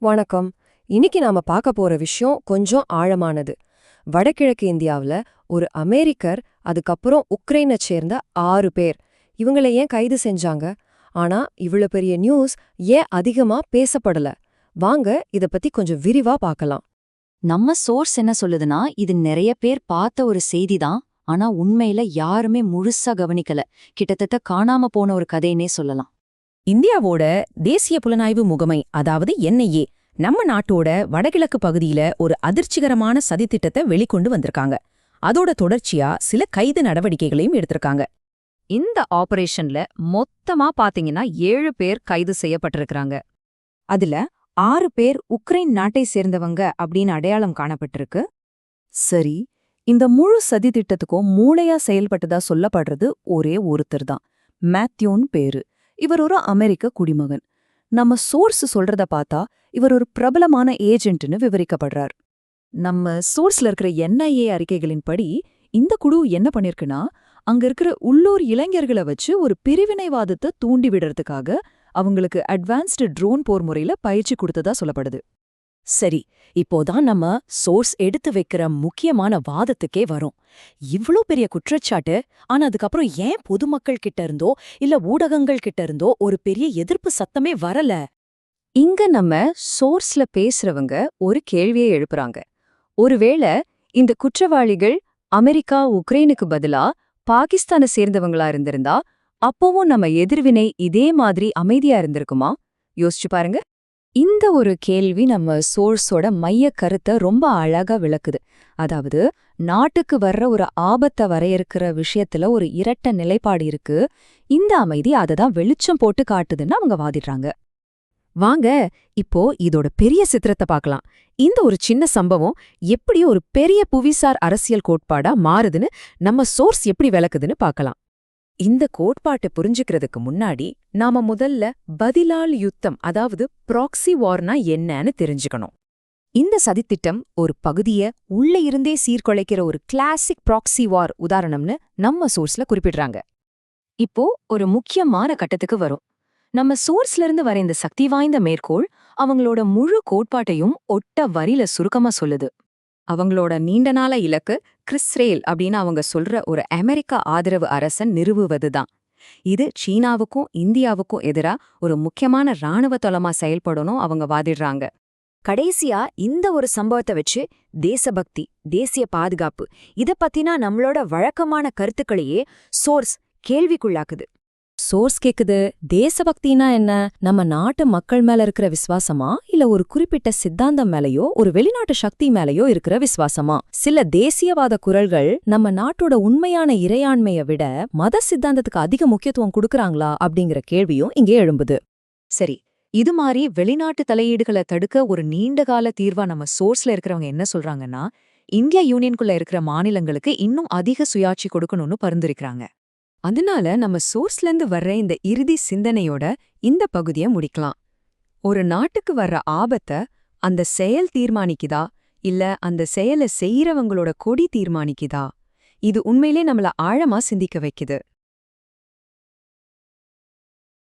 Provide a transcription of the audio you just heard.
வணக்கம். இன்னைக்கு நாம பார்க்க போற விஷயம் கொஞ்சம் ஆழமானது. வடகிழக்கு இந்தியாவுல ஒரு அமெரிக்கர், அதுக்கப்புறம் உக்ரைனைச் சேர்ந்த 6 பேர். இவங்கள ஏன் கைது செஞ்சாங்க? ஆனா இவ்ளோ பெரிய நியூஸ் ஏன் அதிகமா பேசப்படல? வாங்க இத பத்தி கொஞ்சம் விரிவா பார்க்கலாம். நம்ம சோர்ஸ் என்ன சொல்லுதுன்னா, இது நிறைய பேர் பார்த்த ஒரு செய்தி தான். ஆனா உண்மையில யாருமே முழுசா கவனிக்கல. கிட்டத்தட்ட காணாம போன ஒரு கதைன்னே சொல்லலாம். இந்தியாவோட தேசிய புலனாய்வு முகமை அதாவது என்ஐஏ நம்ம நாட்டோட வடகிழக்கு பகுதியில ஒரு அதிர்ச்சிகரமான சதித்திட்டத்தை வெளிக்கொண்டு வந்திருக்காங்க. அதோட தொடர்ச்சியா சில கைது நடவடிக்கைகளையும் எடுத்திருக்காங்க. இந்த ஆபரேஷன்ல மொத்தமா பாத்தீங்கன்னா 7 பேர் கைது செய்யப்பட்டிருக்காங்க. அதுல 6 பேர் உக்ரைன் நாட்டை சேர்ந்தவங்க அப்படின்னு அடையாளம் காணப்பட்டிருக்கு. சரி, இந்த முழு சதி திட்டத்துக்கும் மூளையா செயல்பட்டதா சொல்லப்படுறது ஒரே ஒருத்தர் தான், மேத்யூன்னு பேரு. இவர் ஒரு அமெரிக்க குடிமகன். நம்ம சோர்ஸ் சொல்றத பார்த்தா இவர் ஒரு பிரபலமான ஏஜென்ட்னு விவரிக்கப்படுறார். நம்ம சோர்ஸ்ல இருக்கிற என்ஐஏ அறிக்கைகளின்படி இந்த குழு என்ன பண்ணிருக்குன்னா, அங்க இருக்கிற உள்ளூர் இளைஞர்களை வச்சு ஒரு பிரிவினைவாதத்தை தூண்டி விடுறதுக்காக அவங்களுக்கு அட்வான்ஸ்டு ட்ரோன் போர் முறையில பயிற்சி கொடுத்ததா சொல்லப்படுது. சரி, இப்போதான் நம்ம சோர்ஸ் எடுத்து வைக்கிற முக்கியமான வாதத்துக்கே வரும். இவ்ளோ பெரிய குற்றச்சாட்டு, ஆனா அதுக்கப்புறம் ஏன் பொதுமக்கள் கிட்ட இருந்தோ இல்ல ஊடகங்கள் கிட்ட இருந்தோ ஒரு பெரிய எதிர்ப்பு சத்தமே வரல? இங்க நம்ம சோர்ஸ்ல பேசுறவங்க ஒரு கேள்வியை எழுப்புறாங்க. ஒருவேளை இந்த குற்றவாளிகள் அமெரிக்கா உக்ரைனுக்கு பதிலா பாகிஸ்தானை சேர்ந்தவங்களா இருந்திருந்தா அப்பவும் நம்ம எதிர்வினை இதே மாதிரி அமைதியா இருந்திருக்குமா? யோசிச்சு பாருங்க. இந்த ஒரு கேள்வி நம்ம சோர்ஸோட மைய கருத்தை ரொம்ப அழகா விளக்குது. அதாவது, நாட்டுக்கு வர்ற ஒரு ஆபத்தை வரையறுக்கிற விஷயத்துல ஒரு இரட்ட நிலைப்பாடு இருக்கு. இந்த அமைதி அதை தான் வெளிச்சம் போட்டு காட்டுதுன்னு அவங்க வாதிடுறாங்க. வாங்க இப்போ இதோட பெரிய சித்திரத்தை பார்க்கலாம். இந்த ஒரு சின்ன சம்பவம் எப்படி ஒரு பெரிய புவிசார் அரசியல் கோட்பாடா மாறுதுன்னு நம்ம சோர்ஸ் எப்படி விளக்குதுன்னு பார்க்கலாம். இந்த கோட்பாட்டை புரிஞ்சுக்கிறதுக்கு முன்னாடி நாம முதல்ல பதிலால் யுத்தம் அதாவது ப்ராக்ஸி வார்னா என்னன்னு தெரிஞ்சுக்கணும். இந்த சதித்திட்டம் ஒரு பகுதிய உள்ள இருந்தே சீர்குலைக்கிற ஒரு கிளாசிக் ப்ராக்ஸி வார் உதாரணம்னு நம்ம சோர்ஸ்ல குறிப்பிடுறாங்க. இப்போ ஒரு முக்கியமான கட்டத்துக்கு வரும். நம்ம சோர்ஸ்ல இருந்து வர இந்த சக்தி வாய்ந்த மேற்கோள் அவங்களோட முழு கோட்பாட்டையும் ஒட்ட வரியில சுருக்கமா சொல்லுது. அவங்களோட நீண்டநாள இலக்கு கிறிஸ்ரேல் அப்படின்னு அவங்க சொல்ற ஒரு அமெரிக்க ஆதரவு அரசன் நிறுவுவதுதான். இது சீனாவுக்கும் இந்தியாவுக்கும் எதிரா ஒரு முக்கியமான இராணுவ தளமா செயல்படணும் அவங்க வாதிடுறாங்க. கடைசியா இந்த ஒரு சம்பவத்தை வச்சு தேசபக்தி, தேசிய பாதுகாப்பு இத பத்தினா நம்மளோட வழக்கமான கருத்துக்களையே சோர்ஸ் கேள்விக்குள்ளாக்குது. சோர்ஸ் கேக்குது, தேசபக்தினா என்ன? நம்ம நாட்டு மக்கள் மேல இருக்கிற விசுவாசமா இல்ல ஒரு குறிப்பிட்ட சித்தாந்தம் மேலயோ ஒரு வெளிநாட்டு சக்தி மேலயோ இருக்கிற விசுவாசமா? சில தேசியவாத குரல்கள் நம்ம நாட்டோட உண்மையான இறையாண்மையை விட மத சித்தாந்தத்துக்கு அதிக முக்கியத்துவம் கொடுக்கறாங்களா அப்படிங்கிற கேள்வியும் இங்கே எழும்புது. சரி, இது மாதிரி வெளிநாட்டு தலையீடுகளை தடுக்க ஒரு நீண்டகால தீர்வா நம்ம சோர்ஸ்ல இருக்கிறவங்க என்ன சொல்றாங்கன்னா, இந்திய யூனியனுக்குள்ள இருக்கிற மாநிலங்களுக்கு இன்னும் அதிக சுயாட்சி கொடுக்கணும்னு பரிந்துரைக்கிறாங்க. அதனால நம்ம சோர்ஸ்லேருந்து வர்ற இந்த இறுதி சிந்தனையோட இந்த பகுதியை முடிக்கலாம். ஒரு நாட்டுக்கு வர்ற ஆபத்தை அந்த செயல் தீர்மானிக்குதா இல்ல அந்த செயலை செய்யறவங்களோட கொடி தீர்மானிக்குதா? இது உண்மையிலே நம்மள ஆழமா சிந்திக்க வைக்குது.